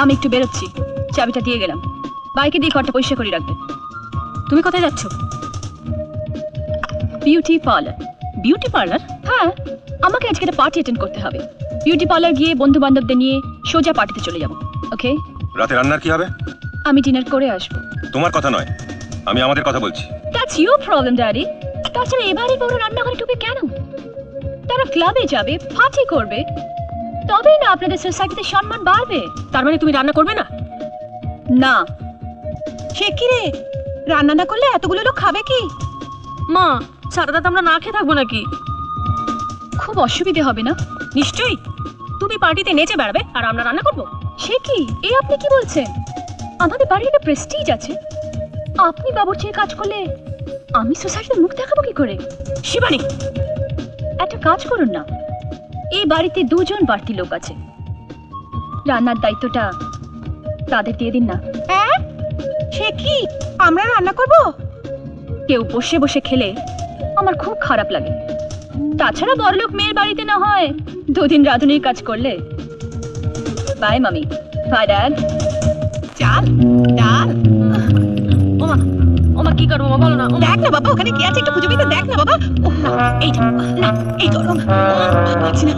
আমি একটু বেরোচ্ছি, চাবিটা দিয়ে গেলাম। বাইকে দিয়ে ঘরটা পরিষ্কার করে রাখবে। তুমি কোথায় যাচ্ছ? Beauty parlour. Beauty parlour? হ্যাঁ, আমাকে আজকে একটা পার্টি অ্যাটেন্ড করতে হবে। বিউটি পার্লার গিয়ে বন্ধু বান্ধবদের নিয়ে সোজা পার্টিতে চলে যাব। ওকে? রাতে রান্নার কি হবে? আমি ডিনার করে আসবো। তোমার কথা নয়, আমি আমাদের কথা বলছি। That's your problem daddy. তাছাড়া এবারে বড় রান্নাঘরে ঢুকে কেন? তারা ক্লাবে যাবে, পার্টি করবে, তবেই না আপনাদের সোসাইটিতে সম্মান বাড়বে। তার মানে তুমি রান্না করবে না? না। সে কি রে, রান্না না করলে এতগুলো লোক খাবে কি? মা, সারা রাত আমরা না খেয়ে থাকবো নাকি? খুব অসুবিধে হবে না? নিশ্চয়ই। তুমি পার্টিতে নেচে বেড়াবে আর আমরা রান্না করবো? সে কি, এই আপনি কি বলছেন? আমাদের বাড়ির একটা প্রেস্টিজ আছে। আপনি বাবুর্চির কাজ করলে আমি সোসাইটিতে মুখ দেখাবো কি করে? শিবানী, একটা কাজ করুন না, এই বাড়িতে দুজন বাড়তি লোক আছে, রান্নার দায়িত্বটা তাদের দিয়ে দিন না। হ্যাঁ, সে কি, আমরা রান্না করব? কেউ বসে বসে খেলে আমার খুব খারাপ লাগে। তাছাড়া বড়লোক মেয়ের বাড়িতে না হয় দুদিন রাঁধুনির কাজ করলে। বাই মামি, বাই ড্যাড। চাল, ডাল। ওমা ওমা, কি করবো মা, বলো না। দেখ না বাবা, ওখানে কি আছে একটু খুঁজে পেতে দেখ না বাবা। ওহ না, এইটা না, এই গরম পাচ্ছি না।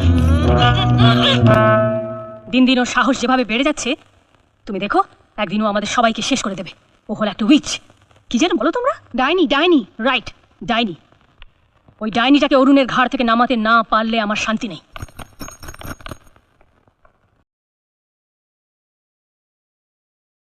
দিন দিন ওর সাহস যেভাবে বেড়ে যাচ্ছে, তুমি দেখো একদিন ও আমাদের সবাইকে শেষ করে দেবে। ও হলো একটা উইচ। কি যেন বলো তোমরা? ডাইনি, ডাইনি। রাইট, ডাইনি। ওই ডাইনিটাকে অরুণের ঘাড় থেকে নামাতে না পারলে আমার শান্তি নেই।